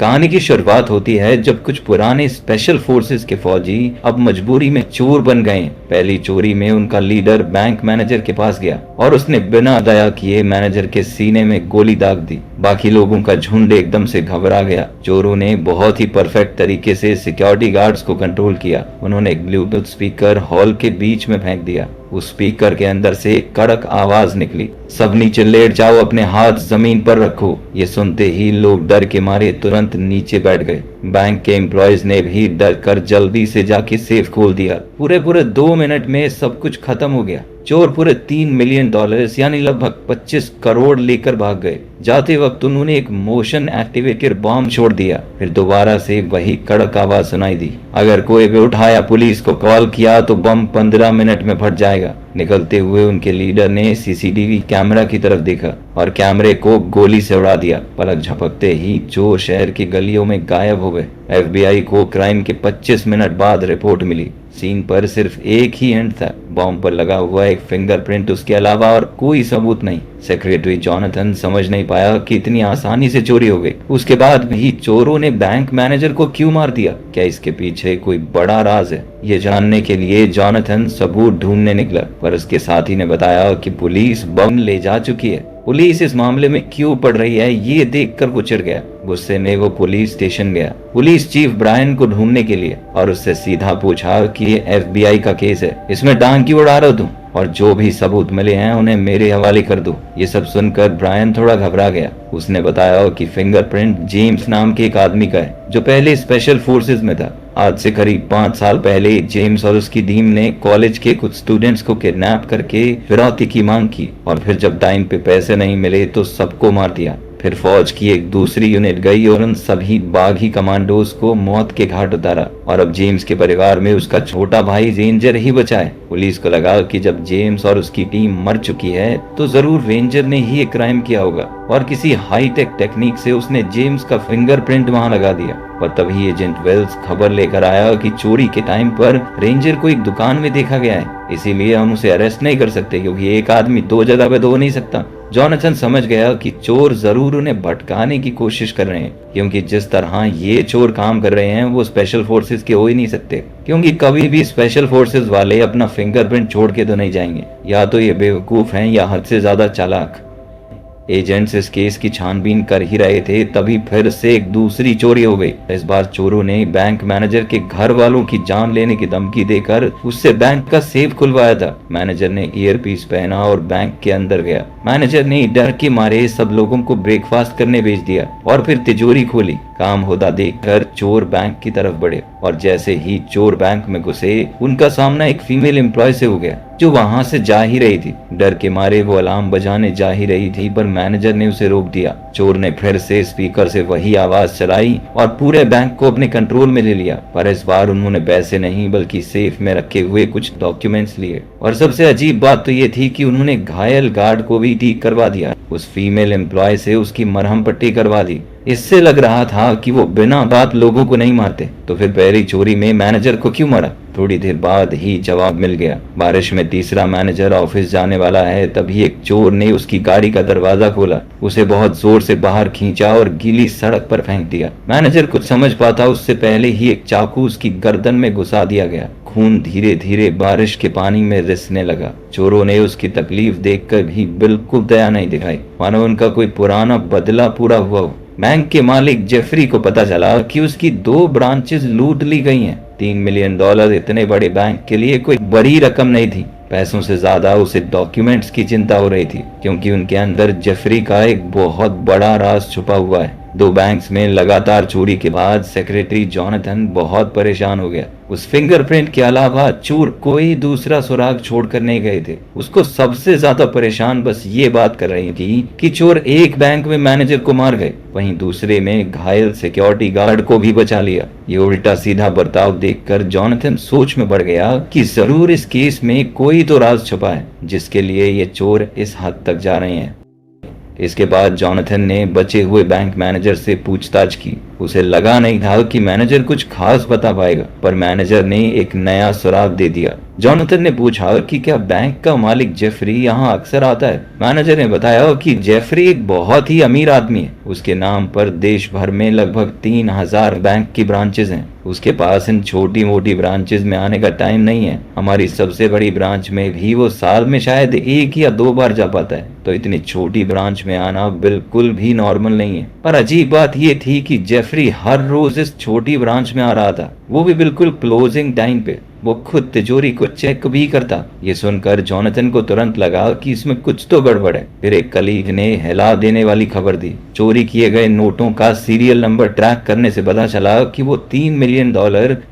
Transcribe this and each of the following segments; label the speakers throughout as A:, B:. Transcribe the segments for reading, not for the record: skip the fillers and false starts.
A: कहानी की शुरुआत होती है जब कुछ पुराने स्पेशल फोर्सेस के फौजी अब मजबूरी में चोर बन गए। पहली चोरी में उनका लीडर बैंक मैनेजर के पास गया और उसने बिना दया किए मैनेजर के सीने में गोली दाग दी। बाकी लोगों का झुंड एकदम से घबरा गया। चोरों ने बहुत ही परफेक्ट तरीके से सिक्योरिटी गार्ड्स को कंट्रोल किया। उन्होंने एक ब्लूटूथ स्पीकर हॉल के बीच में फेंक दिया। उस स्पीकर के अंदर से एक कड़क आवाज निकली, सब नीचे लेट जाओ, अपने हाथ जमीन पर रखो। ये सुनते ही लोग डर के मारे तुरंत नीचे बैठ गए। बैंक के एम्प्लॉयज ने भी डर कर जल्दी से जाके सेफ खोल दिया। पूरे 2 मिनट में सब कुछ खत्म हो गया। चोर पूरे $3 मिलियन यानी लगभग 25 करोड़ लेकर भाग गए। जाते वक्त उन्होंने एक मोशन एक्टिवेटेड बॉम्ब छोड़ दिया। फिर दोबारा से वही कड़क आवाज सुनाई दी, अगर कोई भी उठाया पुलिस को कॉल किया तो बम 15 मिनट में फट जाएगा। निकलते हुए उनके लीडर ने सीसीटीवी कैमरा की तरफ देखा और कैमरे को गोली से उड़ा दिया। पलक झपकते ही चोर शहर की गलियों में गायब हो गए। एफबीआई को क्राइम के 25 मिनट बाद रिपोर्ट मिली। सीन पर सिर्फ एक ही एंड था, बॉम्ब पर लगा हुआ एक फिंगरप्रिंट, उसके अलावा और कोई सबूत नहीं। सेक्रेटरी जॉनथन समझ नहीं पाया कि इतनी आसानी से चोरी हो गई। उसके बाद भी चोरों ने बैंक मैनेजर को क्यों मार दिया? क्या इसके पीछे कोई बड़ा राज है? ये जानने के लिए जॉनथन सबूत ढूंढने निकला, पर उसके साथी ने बताया कि पुलिस बम ले जा चुकी है। पुलिस इस मामले में क्यों पड़ रही है ये देखकर वो चिढ़ गया। गुस्से में वो पुलिस स्टेशन गया पुलिस चीफ ब्रायन को ढूंढने के लिए और उससे सीधा पूछा कि ये एफबीआई का केस है, इसमें टांग क्यों उड़ा रहे हो तुम, और जो भी सबूत मिले हैं उन्हें मेरे हवाले कर दो। ये सब सुनकर ब्रायन थोड़ा घबरा गया। उसने बताया कि फिंगरप्रिंट जेम्स नाम के एक आदमी का है जो पहले स्पेशल फोर्सेस में था। आज से करीब 5 साल पहले जेम्स और उसकी टीम ने कॉलेज के कुछ स्टूडेंट्स को किडनैप करके फिरौती की मांग की और फिर जब टाइम पे पैसे नहीं मिले तो सबको मार दिया। फिर फौज की एक दूसरी यूनिट गई और उन सभी बागी कमांडोज को मौत के घाट उतारा और अब जेम्स के परिवार में उसका छोटा भाई रेंजर ही बचा है। पुलिस को लगा कि जब जेम्स और उसकी टीम मर चुकी है तो जरूर रेंजर ने ही एक क्राइम किया होगा और किसी हाईटेक टेक्निक से उसने जेम्स का फिंगरप्रिंट वहां लगा दिया। पर तभी एजेंट वेल्स खबर लेकर आया कि चोरी के टाइम पर रेंजर को एक दुकान में देखा गया है, इसीलिए हम उसे अरेस्ट नहीं कर सकते क्योंकि एक आदमी 2 जगह पे हो नहीं सकता। जॉनथन समझ गया कि चोर जरूर उन्हें भटकाने की कोशिश कर रहे हैं, क्योंकि जिस तरह ये चोर काम कर रहे हैं वो स्पेशल फोर्सेस के हो ही नहीं सकते, क्योंकि कभी भी स्पेशल फोर्सेस वाले अपना फिंगरप्रिंट छोड़ के तो नहीं जाएंगे। या तो ये बेवकूफ हैं या हद से ज्यादा चालाक। एजेंट्स इस केस की छानबीन कर ही रहे थे, तभी फिर से एक दूसरी चोरी हो गई। इस बार चोरों ने बैंक मैनेजर के घर वालों की जान लेने की धमकी देकर उससे बैंक का सेफ खुलवाया था। मैनेजर ने ईयरपीस पहना और बैंक के अंदर गया। मैनेजर ने डर के मारे सब लोगों को ब्रेकफास्ट करने भेज दिया और फिर तिजोरी खोली। काम होता देखकर चोर बैंक की तरफ बढ़े और जैसे ही चोर बैंक में घुसे उनका सामना एक फीमेल एम्प्लॉय से हो गया जो वहां से जा ही रही थी। डर के मारे वो अलार्म बजाने जा ही रही थी पर मैनेजर ने उसे रोक दिया। चोर ने फिर से स्पीकर से वही आवाज चलाई और पूरे बैंक को अपने कंट्रोल में ले लिया, पर इस बार उन्होंने पैसे नहीं बल्कि सेफ में रखे हुए कुछ डॉक्यूमेंट्स लिए। और सबसे अजीब बात तो ये थी कि उन्होंने घायल गार्ड को भी ठीक करवा दिया। उस फीमेल एम्प्लॉय से उसकी मरहम पट्टी करवा दी। इससे लग रहा था कि वो बिना बात लोगों को नहीं मारते, तो फिर पहली चोरी में मैनेजर को क्यों मारा? थोड़ी देर बाद ही जवाब मिल गया। बारिश में तीसरा मैनेजर ऑफिस जाने वाला है, तभी एक चोर ने उसकी गाड़ी का दरवाजा खोला, उसे बहुत जोर से बाहर खींचा और गीली सड़क पर फेंक दिया। मैनेजर कुछ समझ पाता उससे पहले ही एक चाकू उसकी गर्दन में घुसा दिया गया। खून धीरे धीरे बारिश के पानी में रिसने लगा। चोरों ने उसकी तकलीफ देखकर भी बिल्कुल दया नहीं दिखाई, मानो उनका कोई पुराना बदला पूरा हुआ हो। बैंक के मालिक जेफरी को पता चला कि उसकी 2 ब्रांचेस लूट ली गई हैं। $3 मिलियन इतने बड़े बैंक के लिए कोई बड़ी रकम नहीं थी। पैसों से ज्यादा उसे डॉक्यूमेंट्स की चिंता हो रही थी, क्योंकि उनके अंदर जेफरी का एक बहुत बड़ा राज छुपा हुआ है। 2 बैंक्स में लगातार चोरी के बाद सेक्रेटरी जॉनथन बहुत परेशान हो गया। उस फिंगरप्रिंट के अलावा चोर कोई दूसरा सुराग छोड़कर नहीं गए थे। उसको सबसे ज्यादा परेशान बस ये बात कर रही थी कि चोर एक बैंक में मैनेजर को मार गए, वहीं दूसरे में घायल सिक्योरिटी गार्ड को भी बचा लिया। ये उल्टा सीधा बर्ताव देखकर जॉनथन सोच में पड़ गया कि जरूर इस केस में कोई तो राज छुपा है जिसके लिए ये चोर इस हद तक जा रहे हैं। इसके बाद जॉनथन ने बचे हुए बैंक मैनेजर से पूछताछ की। उसे लगा नहीं था कि मैनेजर कुछ खास बता पाएगा, पर मैनेजर ने एक नया सुराग दे दिया। जॉनथन ने पूछा कि क्या बैंक का मालिक जेफरी यहाँ अक्सर आता है। मैनेजर ने बताया कि जेफरी एक बहुत ही अमीर आदमी है। उसके नाम पर देश भर में लगभग 3000 बैंक की ब्रांचेज हैं। उसके पास इन छोटी मोटी ब्रांचेज में आने का टाइम नहीं है। हमारी सबसे बड़ी ब्रांच में भी वो साल में शायद 1 या 2 बार जा पाता है, तो इतनी छोटी ब्रांच में आना बिल्कुल भी नॉर्मल नहीं है। पर अजीब बात ये थी कि जेफरी हर रोज इस छोटी ब्रांच में आ रहा था, वो भी बिल्कुल क्लोजिंग टाइम पे। वो खुद तिजोरी को चेक भी करता। ये सुनकर जॉनथन को तुरंत लगा कि इसमें कुछ तो गड़बड़ है। फिर एक कलीग ने हिला देने वाली खबर दी। चोरी किए गए नोटों का सीरियल नंबर ट्रैक करने से पता चला कि वो $3 मिलियन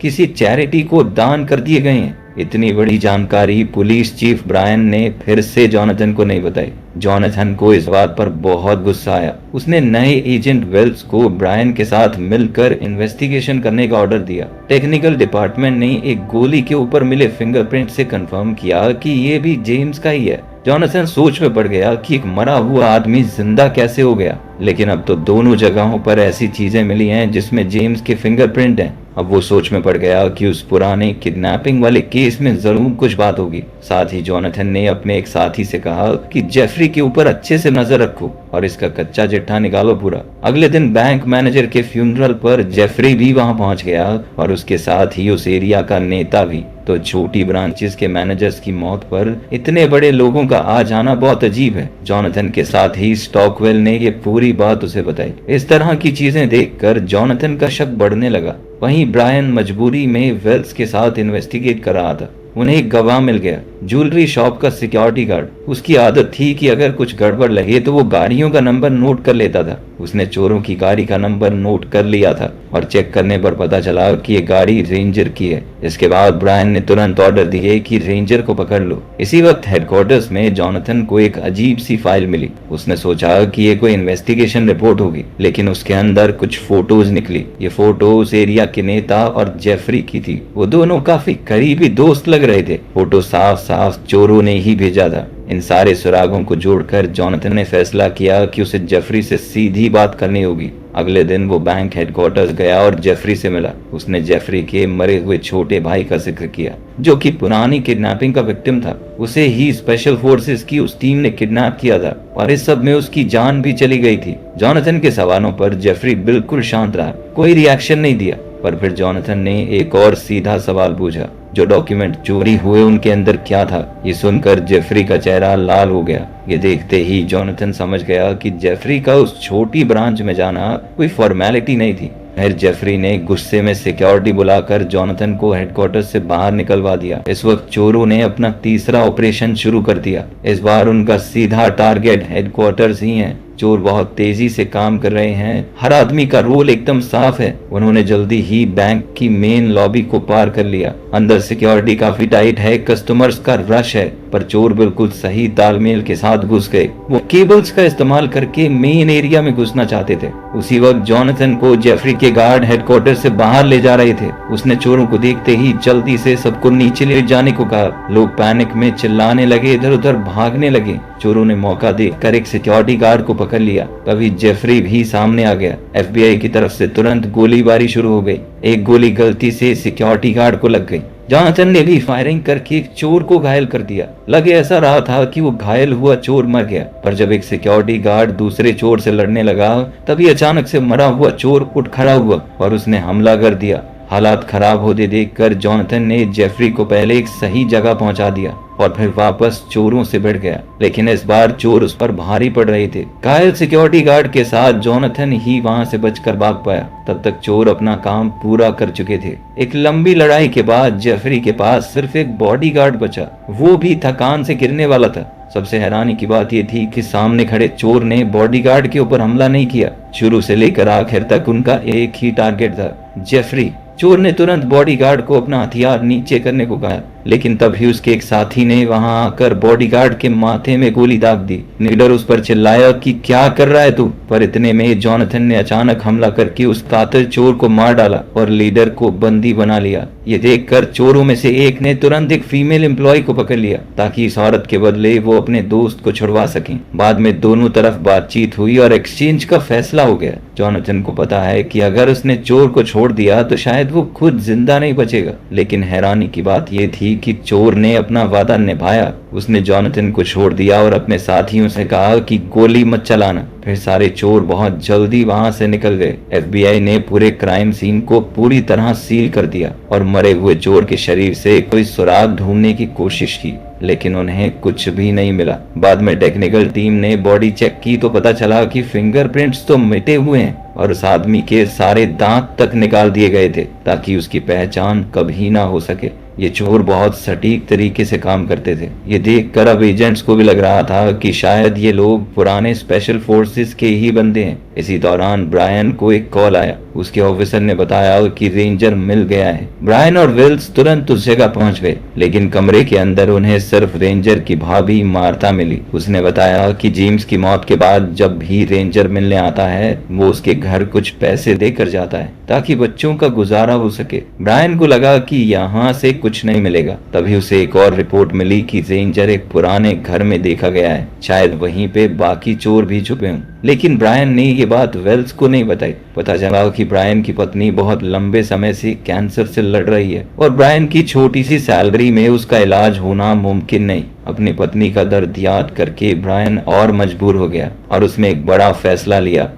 A: किसी चैरिटी को दान कर दिए गए हैं। इतनी बड़ी जानकारी पुलिस चीफ ब्रायन ने फिर से जॉनथन को नहीं बताई। जॉनथन को इस बात पर बहुत गुस्सा आया। उसने नए एजेंट वेल्स को ब्रायन के साथ मिलकर इन्वेस्टिगेशन करने का ऑर्डर दिया। टेक्निकल डिपार्टमेंट ने एक गोली के ऊपर मिले फिंगरप्रिंट से कंफर्म किया कि ये भी जेम्स का ही है। जॉनथन सोच में पड़ गया कि एक मरा हुआ आदमी जिंदा कैसे हो गया, लेकिन अब तो दोनों जगहों पर ऐसी चीजें मिली हैं जिसमें जेम्स के फिंगरप्रिंट हैं। अब वो सोच में पड़ गया कि उस पुराने किडनैपिंग वाले केस में जरूर कुछ बात होगी। साथ ही जॉनथन ने अपने एक साथी से कहा कि जेफरी के ऊपर अच्छे से नजर रखो और इसका कच्चा चिट्ठा निकालो पूरा। अगले दिन बैंक मैनेजर के फ्यूनरल पर जेफरी भी वहां पहुंच गया और उसके साथ ही उस एरिया का नेता भी। तो छोटी ब्रांचेस के मैनेजर्स की मौत पर इतने बड़े लोगों का आ जाना बहुत अजीब है। जॉनथन के साथ ही स्टॉकवेल ने ये पूरी बात उसे बताई। इस तरह की चीजें देखकर जॉनथन का शक बढ़ने लगा। वहीं ब्रायन मजबूरी में वेल्स के साथ इन्वेस्टिगेट कर रहा था। उन्हें एक गवाह मिल गया, ज्वेलरी शॉप का सिक्योरिटी गार्ड। उसकी आदत थी कि अगर कुछ गड़बड़ लगे तो वो गाड़ियों का नंबर नोट कर लेता था। उसने चोरों की गाड़ी का नंबर नोट कर लिया था और चेक करने पर पता चला कि ये गाड़ी रेंजर की है। इसके बाद ब्रायन ने तुरंत ऑर्डर दिए कि रेंजर को पकड़ लो। इसी वक्त हेडक्वार्टर्स में जॉनथन को एक अजीब सी फाइल मिली। उसने सोचा कि ये कोई इन्वेस्टिगेशन रिपोर्ट होगी, लेकिन उसके अंदर कुछ फोटोज निकली। ये फोटो उस एरिया के नेता और जेफरी की थी। वो दोनों काफी करीबी दोस्त लग रहे थे। फोटो साफ साफ चोरों ने ही भेजा था। इन सारे सुरागों को जोड़कर जॉनथन ने फैसला किया कि उसे जेफरी से सीधी बात करनी होगी। अगले दिन वो बैंक हेडक्वार्टर्स गया और जेफरी से मिला। उसने जेफरी के मरे हुए छोटे भाई का जिक्र किया, जो कि पुरानी किडनैपिंग का विक्टिम था। उसे ही स्पेशल फोर्सेस की उस टीम ने किडनैप किया था और इस सब में उसकी जान भी चली गई थी। जॉनथन के सवालों पर जेफरी बिल्कुल शांत रहा, कोई रिएक्शन नहीं दिया। पर फिर जॉनथन ने एक और सीधा सवाल पूछा, जो डॉक्यूमेंट चोरी हुए उनके अंदर क्या था। ये सुनकर जेफरी का चेहरा लाल हो गया। ये देखते ही जॉनथन समझ गया कि जेफरी का उस छोटी ब्रांच में जाना कोई फॉर्मेलिटी नहीं थी। फिर जेफरी ने गुस्से में सिक्योरिटी बुलाकर जॉनथन को हेडक्वार्टर से बाहर निकलवा दिया। इस वक्त चोरों ने अपना तीसरा ऑपरेशन शुरू कर दिया। इस बार उनका सीधा टारगेट हेडक्वार्टर्स ही है। चोर बहुत तेजी से काम कर रहे हैं। हर आदमी का रोल एकदम साफ है। उन्होंने जल्दी ही बैंक की मेन लॉबी को पार कर लिया। अंदर सिक्योरिटी काफी टाइट है, कस्टमर्स का रश है, पर चोर बिल्कुल सही तालमेल के साथ घुस गए। वो केबल्स का इस्तेमाल करके मेन एरिया में घुसना चाहते थे। उसी वक्त जॉनथन को जेफरी के गार्ड हेडक्वार्टर से बाहर ले जा रहे थे। उसने चोरों को देखते ही जल्दी से सबको नीचे ले जाने को कहा। लोग पैनिक में चिल्लाने लगे, इधर उधर भागने लगे। चोरों ने मौका देखकर एक सिक्योरिटी गार्ड को पकड़ लिया। तभी जेफरी भी सामने आ गया। एफबीआई की तरफ से तुरंत गोलीबारी शुरू हो गई। एक गोली गलती से सिक्योरिटी गार्ड को लग गई। जॉनथन ने भी फायरिंग करके एक चोर को घायल कर दिया। लगे ऐसा रहा था कि वो घायल हुआ चोर मर गया, पर जब एक सिक्योरिटी गार्ड दूसरे चोर से लड़ने लगा, तभी अचानक से मरा हुआ चोर उठ खड़ा हुआ और उसने हमला कर दिया। हालात खराब होते देखकर जॉनथन ने जेफरी को पहले एक सही जगह पहुंचा दिया और फिर वापस चोरों से भिड़ गया। लेकिन इस बार चोर उस पर भारी पड़ रहे थे। घायल सिक्योरिटी गार्ड के साथ जॉनथन ही वहां से बचकर भाग पाया। तब तक चोर अपना काम पूरा कर चुके थे। एक लंबी लड़ाई के बाद जेफरी के पास सिर्फ एक बॉडीगार्ड बचा, वो भी थकान से गिरने वाला था। सबसे हैरानी की बात यह थी कि सामने खड़े चोर ने बॉडीगार्ड के ऊपर हमला नहीं किया। शुरू से लेकर आखिर तक उनका एक ही टारगेट था, जेफरी। चोर ने तुरंत बॉडीगार्ड को अपना हथियार नीचे करने को कहा। लेकिन तभी उसके एक साथी ने वहां आकर बॉडीगार्ड के माथे में गोली दाग दी। लीडर उस पर चिल्लाया कि क्या कर रहा है तू, पर इतने में जॉनथन ने अचानक हमला करके उस कातिल चोर को मार डाला और लीडर को बंदी बना लिया। ये देखकर चोरों में से एक ने तुरंत एक फीमेल एम्प्लॉय को पकड़ लिया ताकि इस औरत के बदले वो अपने दोस्त को छुड़वा सकें। बाद में दोनों तरफ बातचीत हुई और एक्सचेंज का फैसला हो गया। जॉनथन को पता है कि अगर उसने चोर को छोड़ दिया तो शायद वो खुद जिंदा नहीं बचेगा, लेकिन हैरानी की बात यह थी कि चोर ने अपना वादा निभाया। उसने जॉनथन को छोड़ दिया और अपने साथियों से कहा कि गोली मत चलाना। फिर सारे चोर बहुत जल्दी वहां से निकल गए। एफबीआई ने पूरे क्राइम सीन को पूरी तरह सील कर दिया और मरे हुए चोर के शरीर से कोई सुराग ढूंढने की कोशिश की, लेकिन उन्हें कुछ भी नहीं मिला। बाद में टेक्निकल टीम ने बॉडी चेक की तो पता चला कि फिंगरप्रिंट्स तो मिटे हुए हैं और उस आदमी के सारे दांत तक निकाल दिए गए थे ताकि उसकी पहचान कभी ना हो सके। ये चोर बहुत सटीक तरीके से काम करते थे। ये देखकर अब एजेंट्स को भी लग रहा था कि शायद ये लोग पुराने स्पेशल फोर्सेस के ही बंदे हैं। इसी दौरान ब्रायन को एक कॉल आया। उसके ऑफिसर ने बताया कि रेंजर मिल गया है। ब्रायन और विल्स तुरंत उस जगह पहुंच गए, लेकिन कमरे के अंदर उन्हें सिर्फ रेंजर की भाभी मार्था मिली। उसने बताया कि जेम्स की मौत के बाद जब भी रेंजर मिलने आता है वो उसके घर कुछ पैसे देकर जाता है ताकि बच्चों का गुजारा हो सके। ब्रायन को लगा कि यहाँ से कुछ नहीं मिलेगा। तभी उसे एक और रिपोर्ट मिली कि रेंजर एक पुराने घर में देखा गया है, शायद वहीं पे बाकी चोर भी छुपे हों। लेकिन ब्रायन ने ये बात वेल्स को नहीं बताई। पता चला कि ब्रायन की पत्नी बहुत लंबे समय से कैंसर से लड़ रही है और ब्रायन की छोटी सी सैलरी में उसका इलाज होना मुमकिन नहीं। अपनी पत्नी का दर्द याद करके ब्रायन और मजबूर हो गया और उसने एक बड़ा फैसला लिया।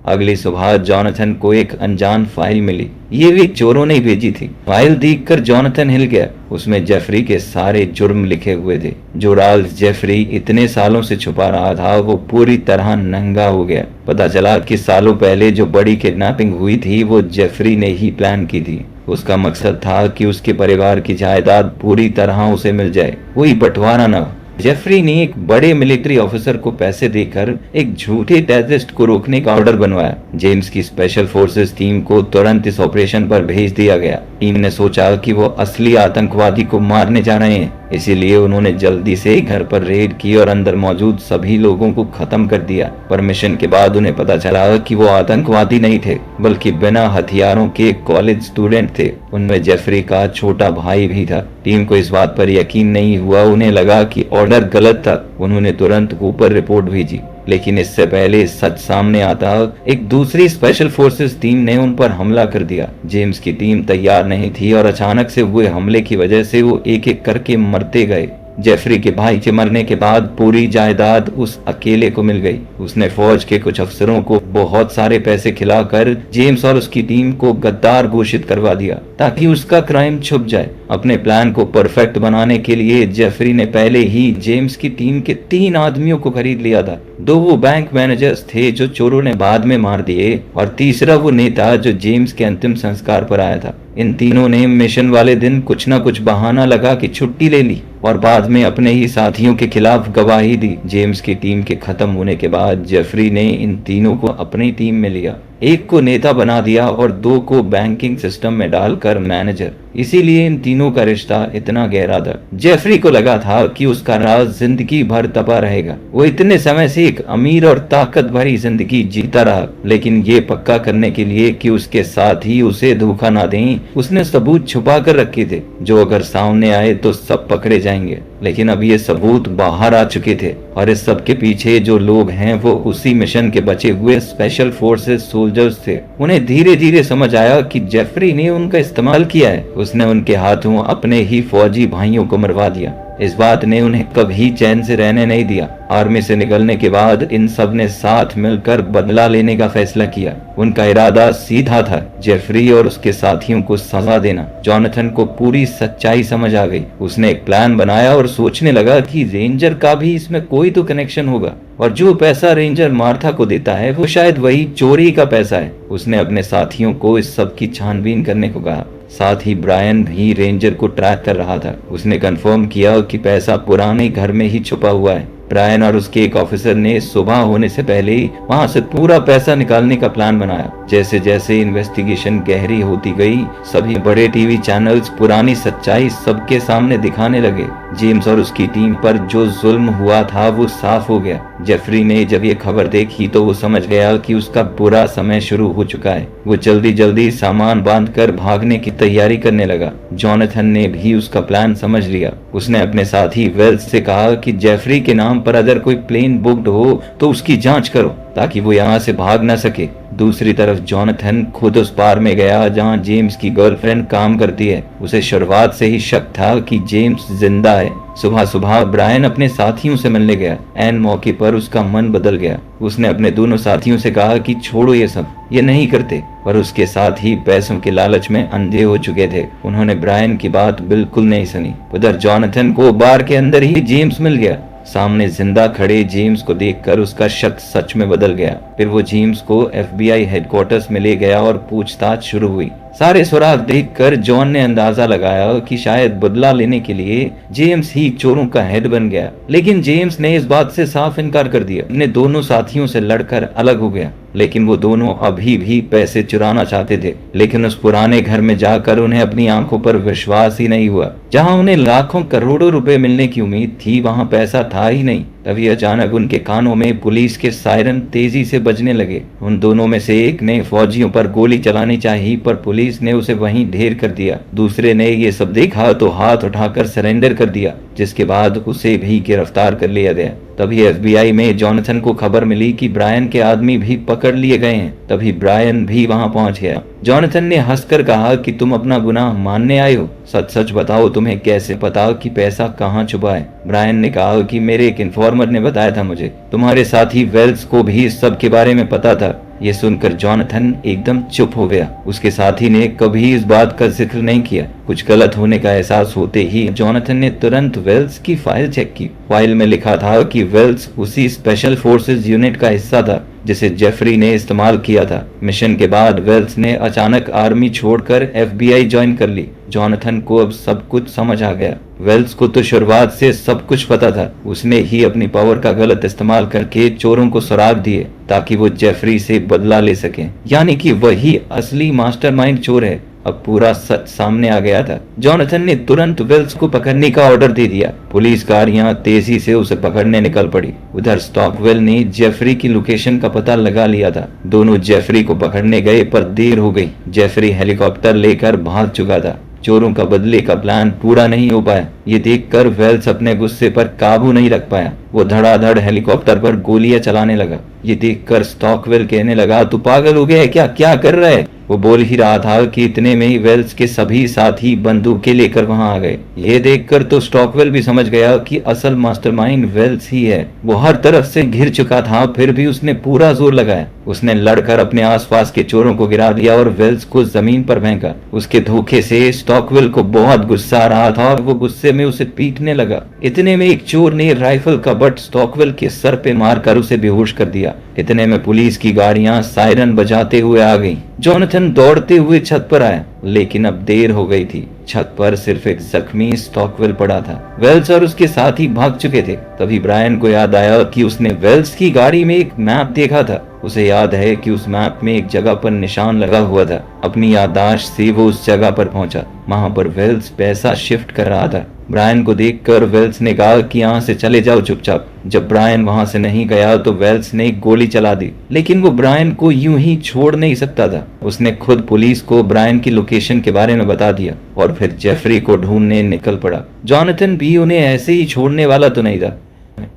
A: अगली सुबह जॉनथन को एक अनजान फाइल मिली। ये भी चोरों ने भेजी थी। फाइल देखकर जॉनथन हिल गया। उसमें जेफरी के सारे जुर्म लिखे हुए थे। जो राज जेफरी इतने सालों से छुपा रहा था वो पूरी तरह नंगा हो गया। पता चला कि सालों पहले जो बड़ी किडनैपिंग हुई थी वो जेफरी ने ही प्लान की थी। उसका मकसद था कि उसके परिवार की जायदाद पूरी तरह उसे मिल जाए, कोई बंटवारा न हो। जेफरी ने एक बड़े मिलिट्री ऑफिसर को पैसे देकर एक झूठे टेररिस्ट को रोकने का ऑर्डर बनवाया। जेम्स की स्पेशल फोर्सेस टीम को तुरंत इस ऑपरेशन पर भेज दिया गया। टीम ने सोचा कि वो असली आतंकवादी को मारने जा रहे हैं, इसीलिए उन्होंने जल्दी से घर पर रेड की और अंदर मौजूद सभी लोगों को खत्म कर दिया। पर मिशन के बाद उन्हें पता चला कि वो आतंकवादी नहीं थे, बल्कि बिना हथियारों के कॉलेज स्टूडेंट थे। उनमें जेफरी का छोटा भाई भी था। टीम को इस बात पर यकीन नहीं हुआ। उन्हें लगा कि ऑर्डर गलत था। उन्होंने तुरंत ऊपर रिपोर्ट भेजी, लेकिन इससे पहले सच सामने आता एक दूसरी स्पेशल फोर्सेस टीम ने उन पर हमला कर दिया। जेम्स की टीम तैयार नहीं थी और अचानक से हुए हमले की वजह से वो एक एक करके मरते गए। जेफरी के भाई के मरने के बाद पूरी जायदाद उस अकेले को मिल गई। उसने फौज के कुछ अफसरों को बहुत सारे पैसे खिलाकर जेम्स और उसकी टीम को गद्दार घोषित करवा दिया ताकि उसका क्राइम छुप जाए। अपने प्लान को परफेक्ट बनाने के लिए जेफरी ने पहले ही जेम्स की टीम के 3 आदमियों को खरीद लिया था। 2 वो बैंक मैनेजर्स थे जो चोरों ने बाद में मार दिए और तीसरा वो नेता जो जेम्स के अंतिम संस्कार पर आया था। इन तीनों ने मिशन वाले दिन कुछ न कुछ बहाना लगा कि छुट्टी ले ली और बाद में अपने ही साथियों के खिलाफ गवाही दी। जेम्स की टीम के खत्म होने के बाद जेफरी ने इन तीनों को अपनी टीम में लिया। एक को नेता बना दिया और 2 को बैंकिंग सिस्टम में डालकर मैनेजर। इसीलिए इन तीनों का रिश्ता इतना गहरा था। जेफरी को लगा था कि उसका राज जिंदगी भर तपा रहेगा। वो इतने समय से एक अमीर और ताकत भरी जिंदगी जीता रहा, लेकिन ये पक्का करने के लिए कि उसके साथ ही उसे धोखा ना दें, उसने सबूत छुपा कर रखे थे जो अगर सामने आए तो सब पकड़े जाएंगे। लेकिन अब ये सबूत बाहर आ चुके थे और इस सब के पीछे जो लोग हैं वो उसी मिशन के बचे हुए स्पेशल फोर्सेस सोल्जर्स थे। उन्हें धीरे धीरे समझ आया कि जेफरी ने उनका इस्तेमाल किया है। उसने उनके हाथों अपने ही फौजी भाइयों को मरवा दिया। इस बात ने उन्हें कभी चैन से रहने नहीं दिया। आर्मी से निकलने के बाद इन सब ने साथ मिलकर बदला लेने का फैसला किया। उनका इरादा सीधा था, जेफरी और उसके साथियों को सजा देना। जॉनथन को पूरी सच्चाई समझ आ गई। उसने एक प्लान बनाया और सोचने लगा कि रेंजर का भी इसमें कोई तो कनेक्शन होगा और जो पैसा रेंजर मार्था को देता है वो शायद वही चोरी का पैसा है। उसने अपने साथियों को इस सब की छानबीन करने को कहा। साथ ही ब्रायन भी रेंजर को ट्रैक कर रहा था। उसने कंफर्म किया कि पैसा पुराने घर में ही छुपा हुआ है। ब्रायन और उसके एक ऑफिसर ने सुबह होने से पहले ही वहां से पूरा पैसा निकालने का प्लान बनाया। जैसे जैसे इन्वेस्टिगेशन गहरी होती गई, सभी बड़े टीवी चैनल्स पुरानी सच्चाई सबके सामने दिखाने लगे। जेम्स और उसकी टीम पर जो जुल्म हुआ था वो साफ हो गया। जेफरी ने जब ये खबर देखी तो वो समझ गया कि उसका बुरा समय शुरू हो चुका है। वो जल्दी जल्दी सामान बांधकर भागने की तैयारी करने लगा। जॉनथन ने भी उसका प्लान समझ लिया। उसने अपने साथी वेल्स से कहा कि जेफरी के नाम पर अगर कोई प्लेन बुक्ड हो तो उसकी जांच करो ताकि वो यहाँ से भाग न सके। दूसरी तरफ जॉनथन खुद उस बार में गया जहाँ जेम्स की गर्लफ्रेंड काम करती है। उसे शुरुआत से ही शक था कि जेम्स जिंदा है। सुबह सुबह ब्रायन अपने साथियों से मिलने गया। एन मौके पर उसका मन बदल गया। उसने अपने दोनों साथियों से कहा कि छोड़ो ये सब, ये नहीं करते, पर उसके साथ ही पैसों के लालच में अंधे हो चुके थे। उन्होंने ब्रायन की बात बिल्कुल नहीं सुनी। उधर जॉनथन को बार के अंदर ही जेम्स मिल गया। सामने जिंदा खड़े जेम्स को देखकर उसका शक सच में बदल गया। फिर वो जेम्स को FBI हेडक्वार्टर्स में ले गया और पूछताछ शुरू हुई। सारे सुराग देखकर जॉन ने अंदाजा लगाया कि शायद बदला लेने के लिए जेम्स ही चोरों का हेड बन गया। लेकिन जेम्स ने इस बात से साफ इनकार कर दिया। अपने दोनों साथियों से लड़कर अलग हो गया। लेकिन वो दोनों अभी भी पैसे चुराना चाहते थे। लेकिन उस पुराने घर में जाकर उन्हें अपनी आंखों पर विश्वास ही नहीं हुआ। जहां उन्हें लाखों करोड़ों रुपए मिलने की उम्मीद थी, वहां पैसा था ही नहीं। तभी अचानक उनके कानों में पुलिस के सायरन तेजी से बजने लगे। उन दोनों में से एक ने फौजियों पर गोली चलानी चाहिए, पर पुलिस ने उसे वहीं ढेर कर दिया। दूसरे ने ये सब देखा तो हाथ उठाकर सरेंडर कर दिया, जिसके बाद उसे भी गिरफ्तार कर लिया गया। तभी FBI में जॉनथन को खबर मिली कि ब्रायन के आदमी भी पकड़ लिए गए हैं। तभी ब्रायन भी वहां पहुंच गया। जॉनथन ने हंसकर कहा कि तुम अपना गुनाह मानने आए हो। सच सच बताओ, तुम्हें कैसे पता कि पैसा कहाँ छुपा है? ब्रायन ने कहा कि मेरे एक इन्फॉर्मर ने बताया था मुझे। तुम्हारे साथी वेल्स को भी इस सब के बारे में पता था। ये सुनकर जॉनथन एकदम चुप हो गया। उसके साथी ने कभी इस बात का जिक्र नहीं किया। कुछ गलत होने का एहसास होते ही जॉनथन ने तुरंत वेल्स की फाइल चेक की। फाइल में लिखा था कि वेल्स उसी स्पेशल फोर्सेस यूनिट का हिस्सा था जिसे जेफरी ने इस्तेमाल किया था। मिशन के बाद वेल्स ने अचानक आर्मी छोड़कर FBI ज्वाइन कर ली। जॉनथन को अब सब कुछ समझ आ गया। वेल्स को तो शुरुआत से सब कुछ पता था। उसने ही अपनी पावर का गलत इस्तेमाल करके चोरों को सुराग दिए ताकि वो जेफरी से बदला ले सके। यानी कि वही असली मास्टरमाइंड चोर है। अब पूरा सच सामने आ गया था। जॉनथन ने तुरंत वेल्स को पकड़ने का ऑर्डर दे दिया। पुलिस गाड़ियां तेजी से उसे पकड़ने निकल पड़ी। उधर स्टॉकवेल ने जेफरी की लोकेशन का पता लगा लिया था। दोनों जेफरी को पकड़ने गए पर देर हो गई। जेफरी हेलीकॉप्टर लेकर भाग चुका था। चोरों का बदले का प्लान पूरा नहीं हो पाया। ये देखकर वेल्स अपने गुस्से पर काबू नहीं रख पाया। वो धड़ाधड़ हेलीकॉप्टर पर गोलियां चलाने लगा। ये देखकर स्टॉकवेल कहने लगा, तू पागल हो गया है क्या? क्या कर रहा है? वो बोल ही रहा था कि इतने में ही वेल्स के सभी साथी बंदूकें लेकर वहां आ गए। ये देखकर तो स्टॉकवेल भी समझ गया कि असल मास्टरमाइंड वेल्स ही है। वो हर तरफ से घिर चुका था, फिर भी उसने पूरा जोर लगाया। उसने लड़कर अपने आसपास के चोरों को गिरा दिया और वेल्स को जमीन पर फेंका। उसके धोखे से स्टॉकवेल को बहुत गुस्सा आ रहा था और वो गुस्से में उसे पीटने लगा। इतने में एक चोर ने राइफल का बट स्टॉकवेल के सर पे मारकर उसे बेहोश कर दिया। इतने में पुलिस की गाड़ियां सायरन बजाते हुए आ गईं। जॉनथन दौड़ते हुए छत पर आया, लेकिन अब देर हो गई थी। छत पर सिर्फ एक जख्मी स्टॉकवेल पड़ा था। वेल्स और उसके साथी भाग चुके थे। तभी ब्रायन को याद आया कि उसने वेल्स की गाड़ी में एक मैप देखा था। उसे याद है कि उस मैप में एक जगह पर निशान लगा हुआ था। अपनी याददाश्त से वो उस जगह पर पहुंचा। वहां पर वेल्स पैसा शिफ्ट कर रहा था। ब्रायन को देखकर वेल्स ने कहा कि यहाँ से चले जाओ चुपचाप। जब ब्रायन वहां से नहीं गया तो वेल्स ने गोली चला दी, लेकिन वो ब्रायन को यूं ही छोड़ नहीं सकता था। उसने खुद पुलिस को ब्रायन की लोकेशन के बारे में बता दिया और फिर जेफरी को ढूंढने निकल पड़ा। जॉनथन भी उन्हें ऐसे ही छोड़ने वाला तो नहीं था।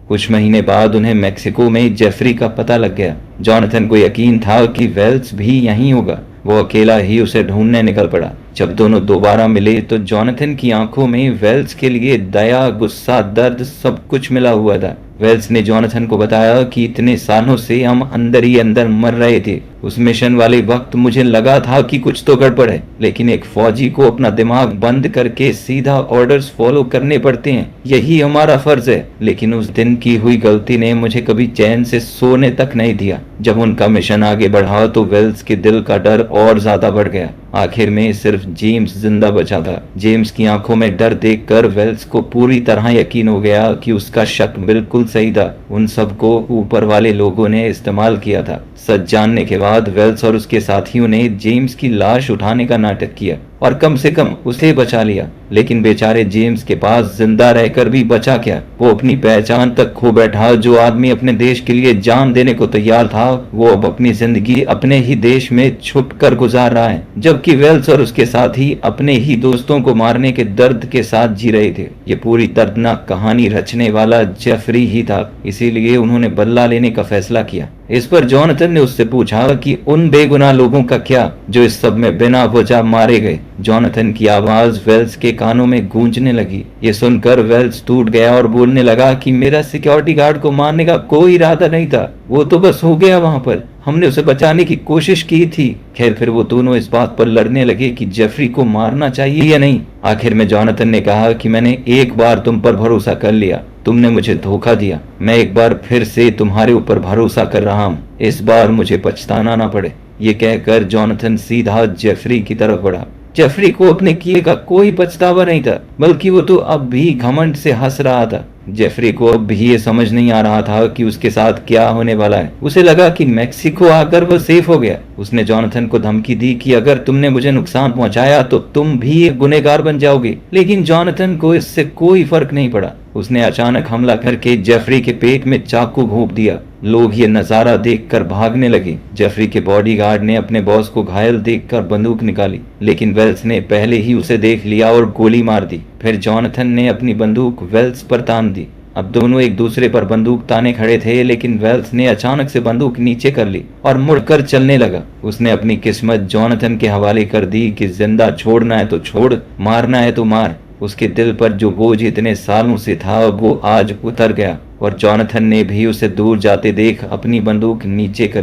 A: कुछ महीने बाद उन्हें मेक्सिको में जेफरी का पता लग गया। जॉनथन को यकीन था कि वेल्स भी यहीं होगा। वो अकेला ही उसे ढूंढने निकल पड़ा। जब दोनों दोबारा मिले तो जॉनथन की आंखों में वेल्स के लिए दया, गुस्सा, दर्द सब कुछ मिला हुआ था। वेल्स ने जॉनथन को बताया कि इतने सालों से हम अंदर ही अंदर मर रहे थे। उस मिशन वाले वक्त मुझे लगा था कि कुछ तो गड़बड़ है, लेकिन एक फौजी को अपना दिमाग बंद करके सीधा ऑर्डर्स फॉलो करने पड़ते हैं, यही हमारा फर्ज है। लेकिन उस दिन की हुई गलती ने मुझे कभी चैन से सोने तक नहीं दिया। जब उनका मिशन आगे बढ़ा तो वेल्स के दिल का डर और ज्यादा बढ़ गया। आखिर में सिर्फ जेम्स जिंदा बचा था। जेम्स की आंखों में डर देखकर वेल्स को पूरी तरह यकीन हो गया कि उसका शक बिल्कुल सही था। उन सबको ऊपर वाले लोगों ने इस्तेमाल किया था। सच जानने के बाद वेल्स और उसके साथियों ने जेम्स की लाश उठाने का नाटक किया और कम से कम उसे बचा लिया। लेकिन बेचारे जेम्स के पास जिंदा रहकर भी बचा क्या? वो अपनी पहचान तक खो बैठा। जो आदमी अपने देश के लिए जान देने को तैयार था, वो अब अपनी जिंदगी अपने ही देश में छुप कर गुजार रहा है, जबकि वेल्स और उसके साथी अपने ही दोस्तों को मारने के दर्द के साथ जी रहे थे। ये पूरी दर्दनाक कहानी रचने वाला जेफरी ही था, इसीलिए उन्होंने बदला लेने का फैसला किया। इस पर जॉनथन ने उससे पूछा कि उन बेगुनाह लोगों का क्या जो इस सब में बिना वजह मारे गए। जॉनथन की आवाज वेल्स के कानों में गूंजने लगी। ये सुनकर वेल्स टूट गया और बोलने लगा कि मेरा सिक्योरिटी गार्ड को मारने का कोई इरादा नहीं था, वो तो बस हो गया वहां पर, हमने उसे बचाने की कोशिश की थी। खैर, फिर वो दोनों इस बात पर लड़ने लगे कि जेफरी को मारना चाहिए या नहीं। आखिर में जॉनथन ने कहा कि मैंने एक बार तुम पर भरोसा कर लिया, तुमने मुझे धोखा दिया। मैं एक बार फिर से तुम्हारे ऊपर भरोसा कर रहा हूँ, इस बार मुझे पछताना ना पड़े। ये कहकर जॉनथन सीधा जेफरी की तरफ बढ़ा। जेफरी को अपने किए का कोई पछतावा नहीं था, बल्कि वो तो अब भी घमंड से हंस रहा था। जेफरी को अब भी ये समझ नहीं आ रहा था कि उसके साथ क्या होने वाला है। उसे लगा कि मैक्सिको आकर वो सेफ हो गया। उसने जॉनथन को धमकी दी कि अगर तुमने मुझे नुकसान पहुंचाया तो तुम भी एक गुनहगार बन जाओगे। लेकिन जॉनथन को इससे कोई फर्क नहीं पड़ा। उसने अचानक हमला करके जेफरी के पेट में चाकू घोंप दिया। लोग ये नजारा देखकर भागने लगे। जेफरी के बॉडीगार्ड ने अपने बॉस को घायल देखकर बंदूक निकाली, लेकिन वेल्स ने पहले ही उसे देख लिया और गोली मार दी। फिर जॉनथन ने अपनी बंदूक वेल्स पर तान दी। अब दोनों एक दूसरे पर बंदूक ताने खड़े थे, लेकिन वेल्स ने अचानक से बंदूक नीचे कर ली और मुड़कर चलने लगा। उसने अपनी किस्मत जॉनथन के हवाले कर दी कि जिंदा छोड़ना है तो छोड़, मारना है तो मार। उसके दिल पर जो बोझ इतने सालों से था वो आज उतर गया और जॉनथन ने भी उसे दूर जाते देख अपनी बंदूक नीचे कर ली।